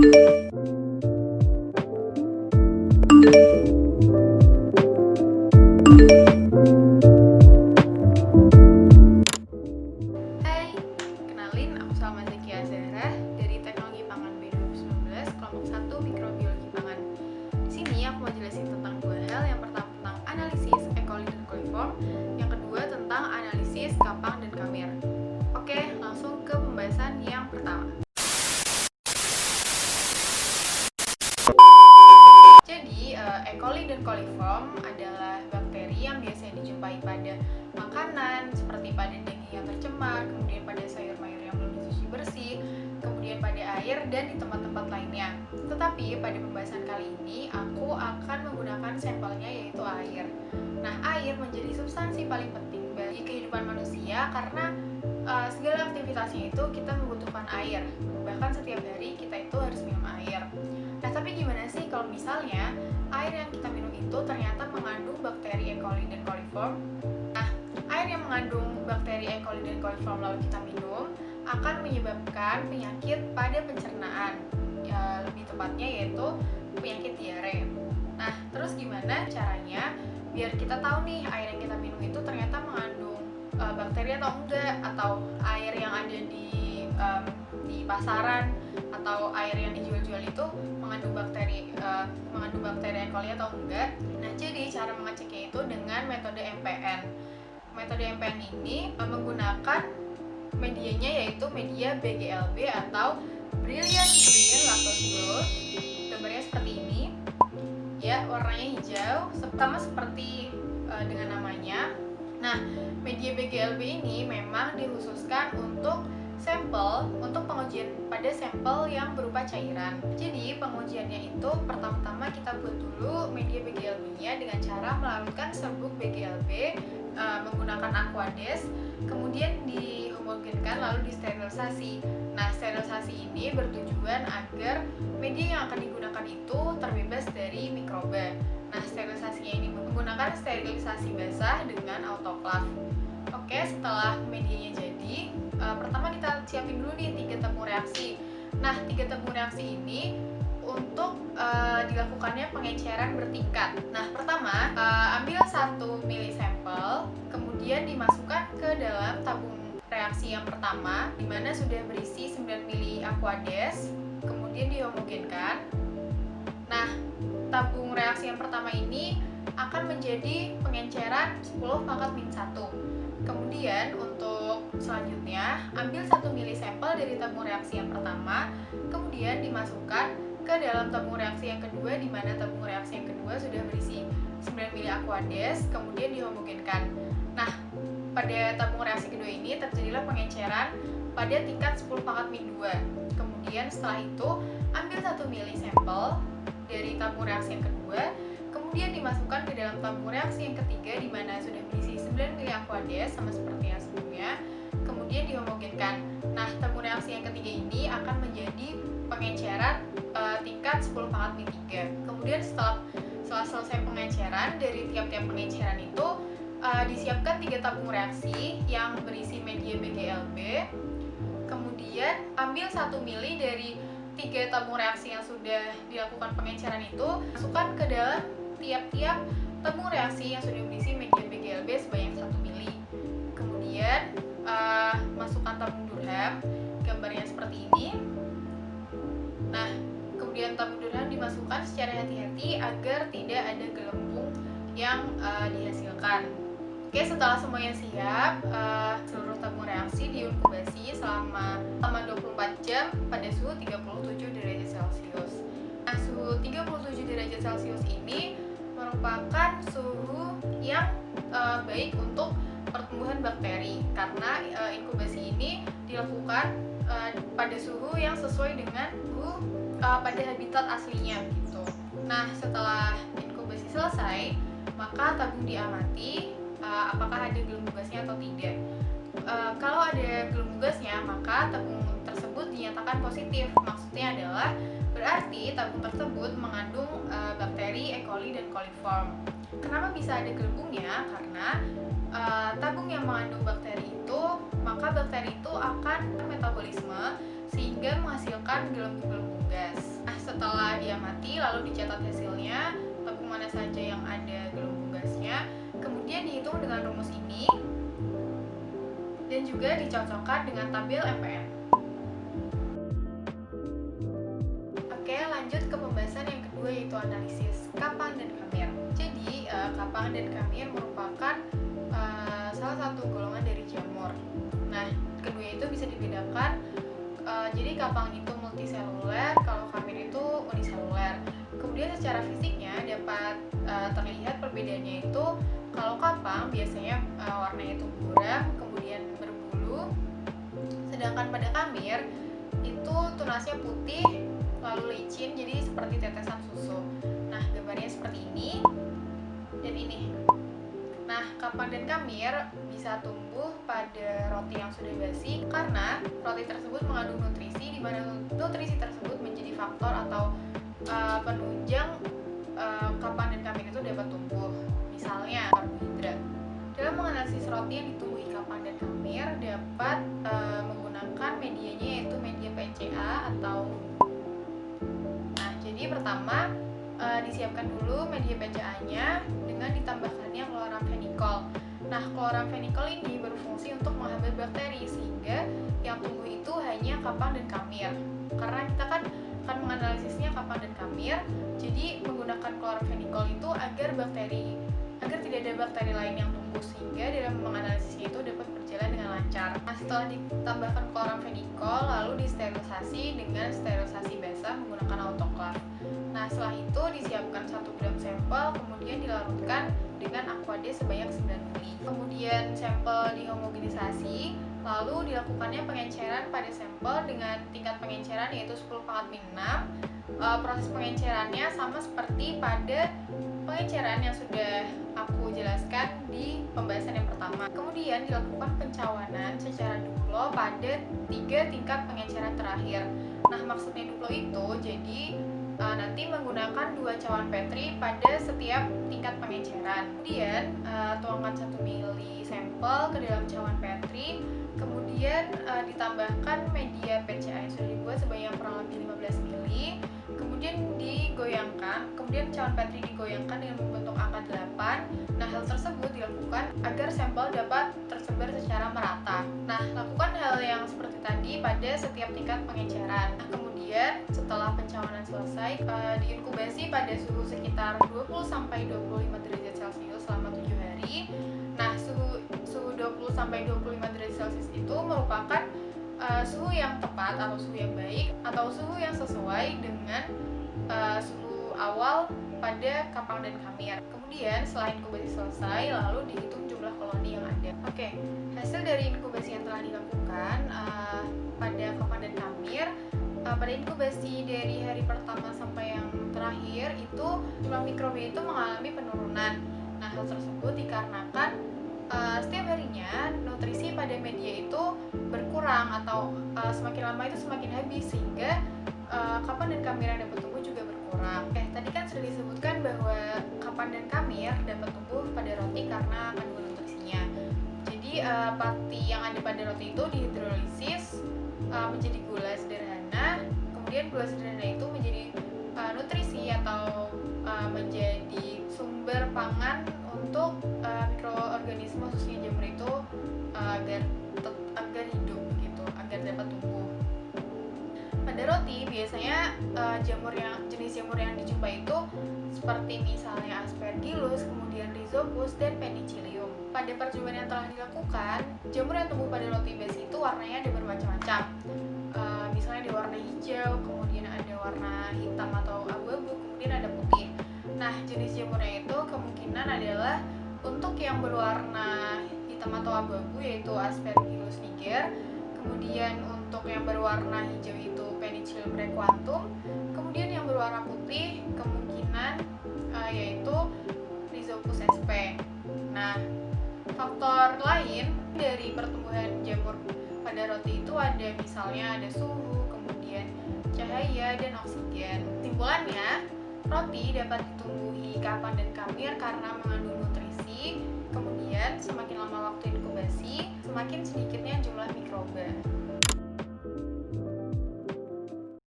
Hai, kenalin aku Salma Zakia Zahra dari Teknologi Pangan B 2019, kelompok 1 Mikrobiologi Pangan. Di sini aku mau jelasin tentang dua hal. Yang pertama tentang analisis E. coli dan coliform, yang kedua tentang analisis kapang dan kamir. Oke, langsung ke pembahasan yang pertama. Jadi, E. coli dan coliform adalah bakteri yang biasanya dijumpai pada makanan seperti pada daging yang tercemar, kemudian pada sayur mayur yang belum dicuci bersih, kemudian pada air dan di tempat-tempat lainnya. Tetapi pada pembahasan kali ini aku akan menggunakan sampelnya, yaitu air. Nah, air menjadi substansi paling penting bagi kehidupan manusia karena segala aktivitasnya itu kita membutuhkan air. Bahkan setiap hari kita itu harus minum air. Nah, tapi gimana sih kalau misalnya air yang kita minum itu ternyata mengandung bakteri E. coli dan coliform? Nah, air yang mengandung bakteri E. coli dan coliform lalu kita minum akan menyebabkan penyakit pada pencernaan, ya, lebih tepatnya yaitu penyakit diare. Nah, terus gimana caranya biar kita tahu nih air yang kita minum itu ternyata mengandung bakteri atau enggak, atau air yang ada di pasaran atau air yang dijual-jual itu mengandung bakteri E. coli atau enggak. Nah, jadi cara mengeceknya itu dengan metode MPN. Metode MPN ini menggunakan medianya yaitu media BGLB atau Brilliant Green Lactose Growth. Gambarnya seperti ini. Ya, warnanya hijau, sama seperti dengan namanya. Nah, media BGLB ini memang dikhususkan untuk pengujian pada sampel yang berupa cairan. Jadi pengujiannya itu pertama-tama kita buat dulu media BGLB-nya dengan cara melarutkan serbuk BGLB menggunakan Aquades, kemudian dihomogenkan lalu disterilisasi. Nah, sterilisasi ini bertujuan agar media yang akan digunakan itu terbebas dari mikroba. Nah, sterilisasinya ini menggunakan sterilisasi basah dengan autoclave. Oke, setelah medianya jadi, pertama kita siapin dulu nih 3 tepung reaksi. Nah, 3 tepung reaksi ini untuk dilakukannya pengenceran bertingkat. Nah, pertama, ambil 1 mili sampel, kemudian dimasukkan ke dalam tabung reaksi yang pertama, di mana sudah berisi 9 mili Aquades, kemudian dihomogenkan. Nah, tabung reaksi yang pertama ini akan menjadi pengenceran 10 pangkat min 1. Kemudian untuk selanjutnya, ambil 1 mili sampel dari tabung reaksi yang pertama, kemudian dimasukkan ke dalam tabung reaksi yang kedua, di mana tabung reaksi yang kedua sudah berisi 9 mili Aquades, kemudian dihomogenkan. Nah, pada tabung reaksi kedua ini terjadilah pengenceran pada tingkat 10 pangkat min 2. Kemudian setelah itu, ambil 1 mili sampel dari tabung reaksi yang kedua, kemudian dimasukkan ke dalam tabung reaksi yang ketiga, di mana sudah berisi 9 mili Aquades sama seperti yang sebelumnya, kemudian dihomogenkan. Nah, tabung reaksi yang ketiga ini akan menjadi pengenceran tingkat 10 pangkat min 3. Kemudian setelah selesai pengenceran, dari tiap-tiap pengenceran itu disiapkan 3 tabung reaksi yang berisi media BGLB. Kemudian ambil 1 mili dari 3 tabung reaksi yang sudah dilakukan pengenceran itu, masukkan ke dalam tiap-tiap tabung reaksi yang sudah berisi media BGLB sebanyak 1 mili. Kemudian masukkan tabung Durham, gambarnya seperti ini. Nah, kemudian tabung Durham dimasukkan secara hati-hati agar tidak ada gelembung yang dihasilkan. Oke, setelah semuanya siap, seluruh tabung reaksi diinkubasi selama 24 jam pada suhu 37 derajat Celcius. Nah, suhu 37 derajat Celcius ini merupakan suhu yang baik untuk pertumbuhan bakteri karena inkubasi ini dilakukan pada suhu yang sesuai dengan suhu pada habitat aslinya gitu. Nah, setelah inkubasi selesai, maka tabung diamati apakah ada gelembung gasnya atau tidak. Kalau ada gelembung gasnya, maka tabung tersebut dinyatakan positif. Maksudnya adalah berarti tabung tersebut mengandung bakteri E. coli dan coliform. Kenapa bisa ada gelembungnya? Karena tabung yang mengandung bakteri itu, maka bakteri itu akan metabolisme sehingga menghasilkan gelembung-gelembung gas. Setelah diamati, lalu dicatat hasilnya, tabung mana saja yang ada gelembung gasnya, kemudian dihitung dengan rumus ini, dan juga dicocokkan dengan tabel MPN. Oke, lanjut ke pembahasan yang kedua, yaitu analisis kapang dan kamir. Jadi, kapang dan kamir merupakan salah satu golongan dari jamur. Nah, kedua itu bisa dibedakan. Jadi kapang itu multiseluler, kalau kamir itu uniseluler. Kemudian secara fisiknya dapat terlihat perbedaannya itu, kalau kapang biasanya warnanya itu buram, kemudian berbulu, sedangkan pada kamir itu tunasnya putih, lalu licin, jadi seperti tetesan susu. Nah, gambarnya seperti ini dan ini. Nah, kapang dan kamir bisa tumbuh pada roti yang sudah basi karena roti tersebut mengandung nutrisi, di mana nutrisi tersebut menjadi faktor atau penunjang kapang dan kamir itu dapat tumbuh. Misalnya karbohidrat. Dalam menganalisis roti yang ditumbuhi kapang dan kamir dapat menggunakan medianya, yaitu media PCA atau. Nah, jadi pertama disiapkan dulu media PCA-nya dengan ditambahkannya kloramfenikol. Nah, kloramfenikol ini berfungsi untuk menghambat bakteri, sehingga yang tumbuh itu hanya kapang dan kamir. Karena kita kan akan menganalisisnya kapang dan kamir, jadi menggunakan kloramfenikol itu agar tidak ada bakteri lain yang tumbuh, sehingga dalam menganalisisnya itu dapat berjalan dengan lancar. Nah, setelah ditambahkan kloramfenikol, lalu disterilisasi dengan sterilisasi basah menggunakan autoklav. Nah, setelah itu disiapkan 1 gram sampel, kemudian dilarutkan dengan aqua-D sebanyak 9 ml. Kemudian sampel dihomogenisasi, lalu dilakukannya pengenceran pada sampel dengan tingkat pengenceran yaitu 10⁻⁶. Proses pengencerannya sama seperti pada pengenceran yang sudah aku jelaskan di pembahasan yang pertama. Kemudian dilakukan pencawanan secara duplo pada 3 tingkat pengenceran terakhir. Nah, maksudnya duplo itu jadi nanti menggunakan 2 cawan Petri pada setiap tingkat pengenceran. Kemudian tuangkan 1 ml sampel ke dalam cawan Petri, kemudian ditambahkan media PCA yang sudah dibuat sebanyak kurang lebih 15 ml, kemudian digoyangkan, kemudian cawan Petri digoyangkan dengan membentuk angka 8. Nah, hal tersebut dilakukan agar sampel dapat tersebar secara merata. Nah, lakukan hal yang seperti tadi pada setiap tingkat pengenceran. Nah, kemudian setelah pencawanan selesai, diinkubasi pada suhu sekitar 20-25 derajat Celcius selama 7 hari. Nah, suhu 20-25 derajat Celcius itu merupakan suhu yang tepat atau suhu yang baik atau suhu yang sesuai dengan suhu awal pada kapang dan kamir. Kemudian setelah inkubasi selesai, lalu dihitung jumlah koloni yang ada. Oke, hasil dari inkubasi yang telah dilakukan pada kapang dan kamir, pada inkubasi dari hari pertama sampai yang terakhir itu jumlah mikroba itu mengalami penurunan. Nah, hal tersebut dikarenakan setiap harinya nutrisi pada media itu berkurang atau semakin lama itu semakin habis, sehingga kapang dan kamir yang dapat tumbuh juga berkurang. Tadi kan sudah disebutkan bahwa kapang dan kamir dapat tumbuh pada roti karena kandungan nutrisinya. Jadi pati yang ada pada roti itu dihidrolisis menjadi gula sederhana, kemudian gula sederhana itu menjadi nutrisi atau menjadi sumber pangan untuk mikroorganisme khususnya jamur itu agar hidup gitu, agar dapat tumbuh. Pada roti biasanya jenis jamur yang dijumpai itu seperti misalnya Aspergillus, kemudian Rhizopus dan Penicillium. Pada percobaan yang telah dilakukan, jamur yang tumbuh pada roti basi itu warnanya ada bermacam-macam. Misalnya ada warna hijau, kemudian ada warna hitam atau abu-abu, kemudian ada putih. Nah, jenis jamurnya itu kemungkinan adalah untuk yang berwarna hitam atau abu-abu yaitu Aspergillus niger, kemudian untuk yang berwarna hijau itu Penicillium brequantum, kemudian yang berwarna putih kemungkinan yaitu Rhizopus sp. Nah, faktor lain dari pertumbuhan jamur pada roti itu ada misalnya ada suhu, kemudian cahaya dan oksigen. Kesimpulannya, roti dapat ditumbuhi kapang dan kamir karena mengandung nutrisi. Kemudian semakin lama waktu inkubasi, semakin sedikitnya jumlah mikroba.